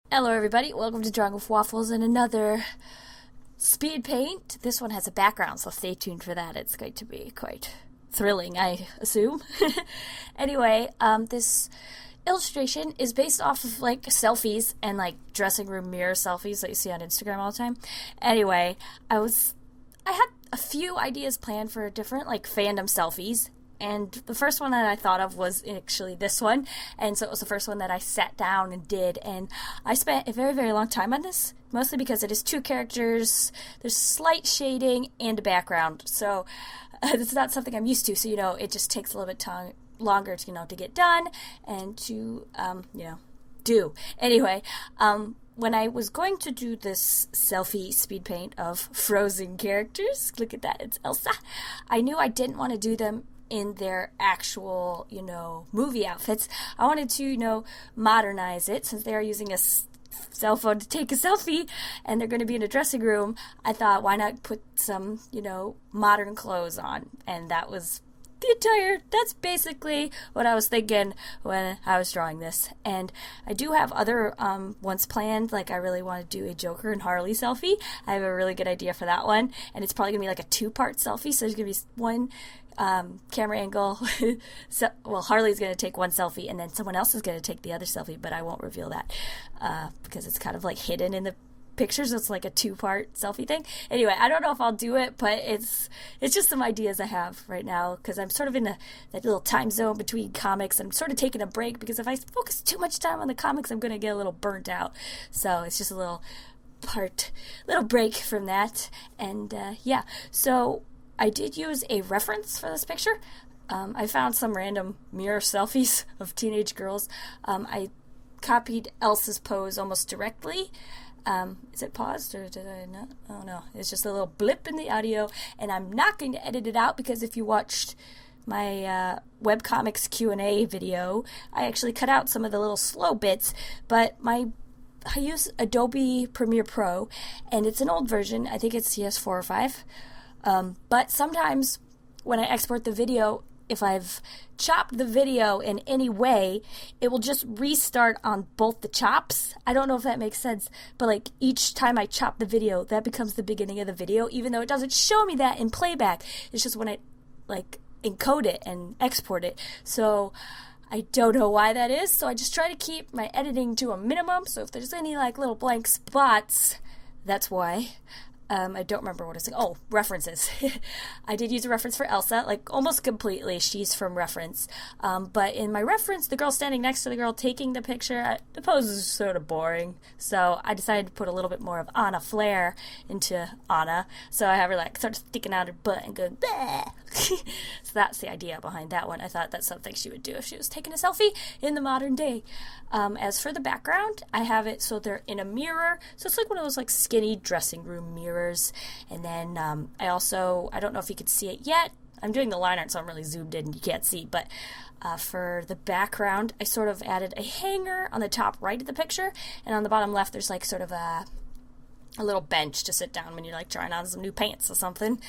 Hello everybody, welcome to Drawing with Waffles and another speed paint. This one has a background, so stay tuned for that. It's going to be quite thrilling, I assume. Anyway, this illustration is based off of like selfies and like dressing room mirror selfies that you see on Instagram all the time. Anyway, I had a few ideas planned for different like fandom selfies. And the first one that I thought of was actually this one. And so it was the first one that I sat down and did. And I spent a very, very long time on this, mostly because it is two characters, there's slight shading, and a background. So it's not something I'm used to. So, it just takes a little bit longer to, to get done and to, do. Anyway, when I was going to do this selfie speed paint of frozen characters, look at that, it's Elsa, I knew I didn't want to do them in their actual, movie outfits. I wanted to, modernize it since they are using a cell phone to take a selfie and they're going to be in a dressing room. I thought, why not put some, modern clothes on? And that's basically what I was thinking when I was drawing this. And I do have other ones planned, like I really want to do a Joker and Harley selfie. I have a really good idea for that one, and it's probably going to be like a two-part selfie, so there's going to be one camera angle. Harley's going to take one selfie, and then someone else is going to take the other selfie, but I won't reveal that because it's kind of like hidden in the pictures. It's like a two-part selfie thing. Anyway, I don't know if I'll do it, but it's just some ideas I have right now because I'm sort of in that little time zone between comics. I'm sort of taking a break because if I focus too much time on the comics, I'm going to get a little burnt out. So it's just a little break from that. And so I did use a reference for this picture. I found some random mirror selfies of teenage girls. I copied Elsa's pose almost directly. Is it paused or did I not? Oh no, it's just a little blip in the audio, and I'm not going to edit it out because if you watched my webcomics Q&A video, I actually cut out some of the little slow bits, but I use Adobe Premiere Pro, and it's an old version. I think it's CS4 or 5. But sometimes when I export the video, if I've chopped the video in any way, it will just restart on both the chops. I don't know if that makes sense, but like each time I chop the video, that becomes the beginning of the video, even though it doesn't show me that in playback. It's just when I like encode it and export it. So I don't know why that is. So I just try to keep my editing to a minimum. So if there's any like little blank spots, that's why. I don't remember what it's like. Oh, references. I did use a reference for Elsa, like almost completely. She's from reference. But in my reference, the girl standing next to the girl taking the picture, the pose is sort of boring. So I decided to put a little bit more of Anna flair into Anna. So I have her like sort of sticking out her butt and going, bleh. So that's the idea behind that one. I thought that's something she would do if she was taking a selfie in the modern day. As for the background, I have it so they're in a mirror. So it's like one of those like skinny dressing room mirrors. And then I don't know if you can see it yet. I'm doing the line art, so I'm really zoomed in. You can't see. But for the background, I sort of added a hanger on the top right of the picture. And on the bottom left, there's like sort of a little bench to sit down when you're like trying on some new pants or something.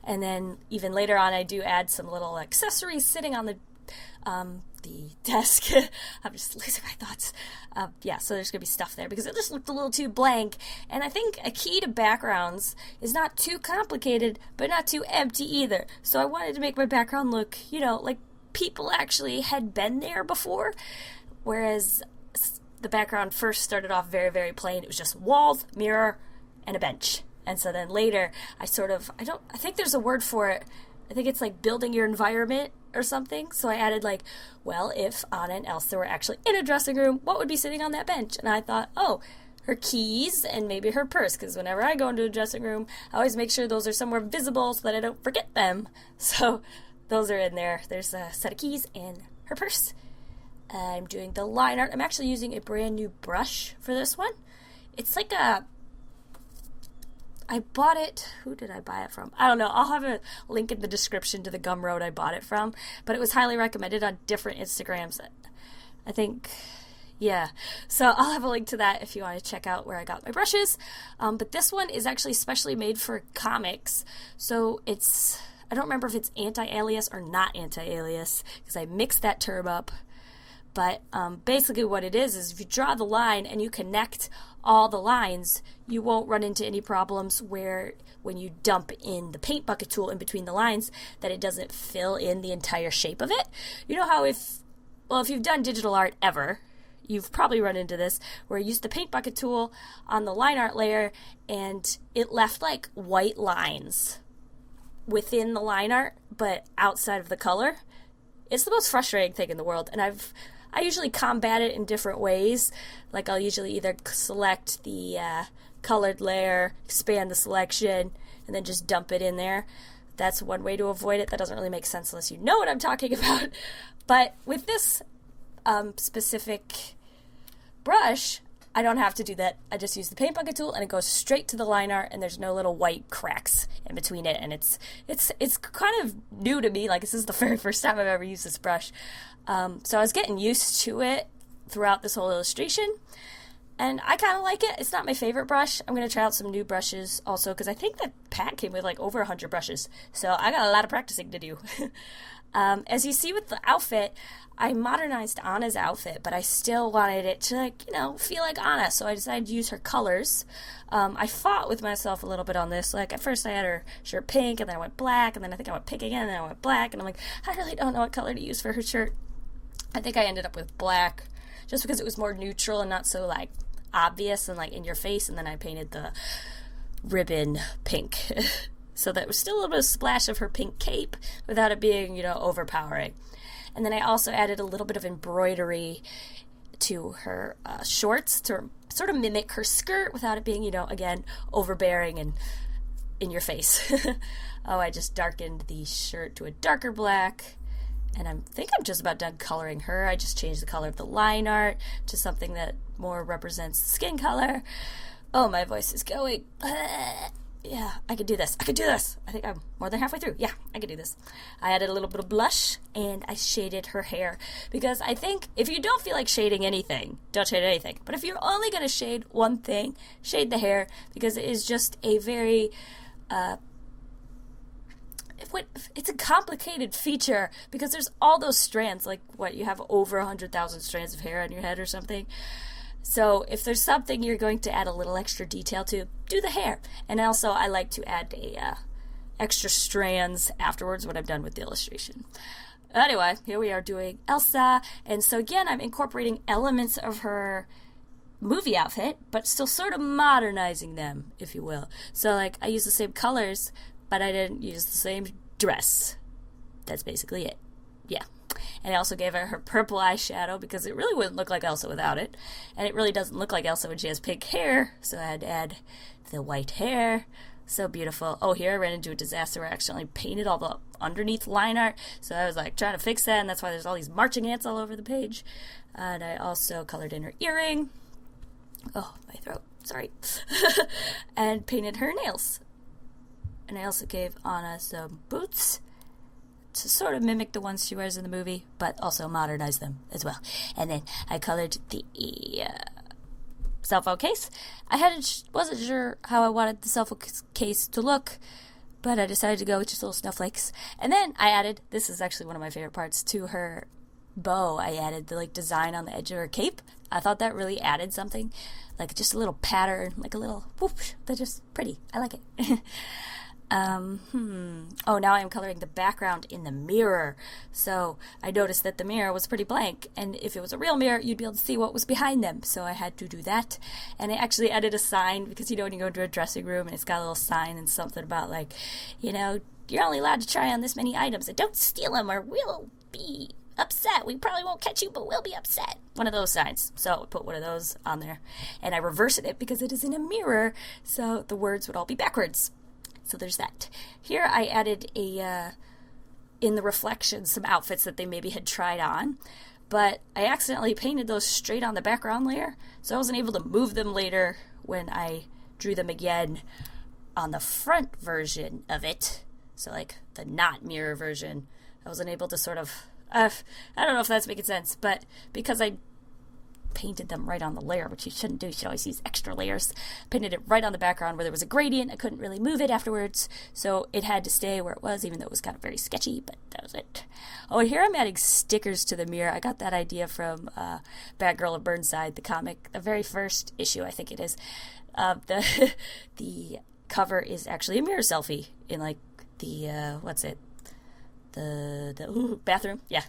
And then even later on, I do add some little accessories sitting on the desk. I'm just losing my thoughts. So there's going to be stuff there because it just looked a little too blank. And I think a key to backgrounds is not too complicated, but not too empty either. So I wanted to make my background look, like people actually had been there before. Whereas the background first started off very, very plain. It was just walls, mirror, and a bench. And so then later, I think there's a word for it. I think it's like building your environment or something. So I added like, well, if Anna and Elsa were actually in a dressing room, what would be sitting on that bench? And I thought, oh, her keys and maybe her purse, because whenever I go into a dressing room, I always make sure those are somewhere visible so that I don't forget them. So those are in there. There's a set of keys and her purse. I'm doing the line art. I'm actually using a brand new brush for this one. It's like I bought it. Who did I buy it from? I don't know. I'll have a link in the description to the Gumroad I bought it from. But it was highly recommended on different Instagrams. I think, yeah. So I'll have a link to that if you want to check out where I got my brushes. But this one is actually specially made for comics. So I don't remember if it's anti-alias or not anti-alias because I mixed that term up. But basically what it is if you draw the line and you connect all the lines, you won't run into any problems where when you dump in the paint bucket tool in between the lines that it doesn't fill in the entire shape of it. You know how if you've done digital art ever, you've probably run into this, where you used the paint bucket tool on the line art layer and it left like white lines within the line art, but outside of the color. It's the most frustrating thing in the world, and I usually combat it in different ways. Like I'll usually either select the colored layer, expand the selection, and then just dump it in there. That's one way to avoid it. That doesn't really make sense unless you know what I'm talking about. But with this specific brush, I don't have to do that. I just use the paint bucket tool and it goes straight to the line art, and there's no little white cracks in between it. And it's kind of new to me. Like, this is the very first time I've ever used this brush. So I was getting used to it throughout this whole illustration, and I kind of like it. It's not my favorite brush. I'm going to try out some new brushes also, because I think that pack came with like over 100 brushes. So I got a lot of practicing to do. As you see with the outfit, I modernized Anna's outfit, but I still wanted it to, feel like Anna, so I decided to use her colors. I fought with myself a little bit on this. Like, at first I had her shirt pink, and then I went black, and then I think I went pink again, and then I went black, and I'm like, I really don't know what color to use for her shirt. I think I ended up with black, just because it was more neutral and not so, like, obvious and, like, in your face, and then I painted the ribbon pink. So that was still a little bit of splash of her pink cape without it being, overpowering. And then I also added a little bit of embroidery to her shorts to sort of mimic her skirt without it being, again, overbearing and in your face. I just darkened the shirt to a darker black. And I think I'm just about done coloring her. I just changed the color of the line art to something that more represents the skin color. Oh, my voice is going. Yeah, I could do this. I think I'm more than halfway through. Yeah, I could do this. I added a little bit of blush, and I shaded her hair. Because I think if you don't feel like shading anything, don't shade anything. But if you're only going to shade one thing, shade the hair. Because it is just a very... it's a complicated feature. Because there's all those strands. Like, you have over 100,000 strands of hair on your head or something. So if there's something you're going to add a little extra detail to, do the hair. And also I like to add extra strands afterwards when I'm done with the illustration. Anyway, here we are doing Elsa. And so again, I'm incorporating elements of her movie outfit, but still sort of modernizing them, if you will. So like I use the same colors, but I didn't use the same dress. That's basically it. Yeah. And I also gave her purple eyeshadow because it really wouldn't look like Elsa without it. And it really doesn't look like Elsa when she has pink hair. So I had to add the white hair. So beautiful. Oh, here I ran into a disaster where I accidentally painted all the underneath line art. So I was like trying to fix that, and that's why there's all these marching ants all over the page. And I also colored in her earring. Oh, my throat. Sorry. And painted her nails. And I also gave Anna some boots to sort of mimic the ones she wears in the movie, but also modernize them as well. And then I colored the cell phone case. Wasn't sure how I wanted the cell phone case to look, but I decided to go with just little snowflakes. And then I added, this is actually one of my favorite parts, to her bow. I added the design on the edge of her cape. I thought that really added something, like just a little pattern, like a little whoosh. They're just pretty. I like it. Oh, now I'm coloring the background in the mirror. So I noticed that the mirror was pretty blank, and if it was a real mirror, you'd be able to see what was behind them. So I had to do that. And I actually added a sign, because when you go into a dressing room and it's got a little sign and something about you're only allowed to try on this many items, and don't steal them or we'll be upset. We probably won't catch you, but we'll be upset. One of those signs. So I put one of those on there, and I reversed it because it is in a mirror, so the words would all be backwards. So there's that. Here I added in the reflections, some outfits that they maybe had tried on, but I accidentally painted those straight on the background layer, so I wasn't able to move them later when I drew them again on the front version of it. So the not mirror version, I wasn't able to sort of, I don't know if that's making sense, but because I painted them right on the layer, which you shouldn't do. You should always use extra layers. Painted it right on the background where there was a gradient. I couldn't really move it afterwards, so it had to stay where it was, even though it was kind of very sketchy, but that was it. Oh, here I'm adding stickers to the mirror. I got that idea from Bad Girl of Burnside, the comic, the very first issue, I think it is. The cover is actually a mirror selfie in, like, the, the bathroom? Yeah.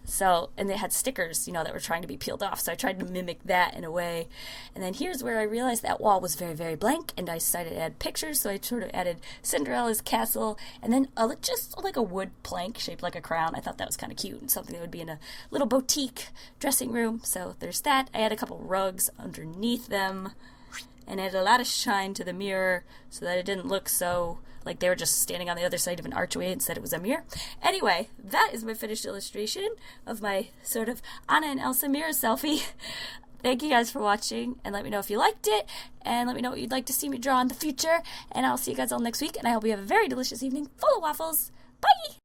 So, and they had stickers, that were trying to be peeled off. So I tried to mimic that in a way. And then here's where I realized that wall was very, very blank. And I decided to add pictures. So I sort of added Cinderella's castle. And then just like a wood plank shaped like a crown. I thought that was kind of cute and something that would be in a little boutique dressing room. So there's that. I had a couple rugs underneath them. And added a lot of shine to the mirror so that it didn't look so like they were just standing on the other side of an archway and said it was a mirror. Anyway, that is my finished illustration of my sort of Anna and Elsa mirror selfie. Thank you guys for watching, and let me know if you liked it, and let me know what you'd like to see me draw in the future, and I'll see you guys all next week, and I hope you have a very delicious evening full of waffles. Bye!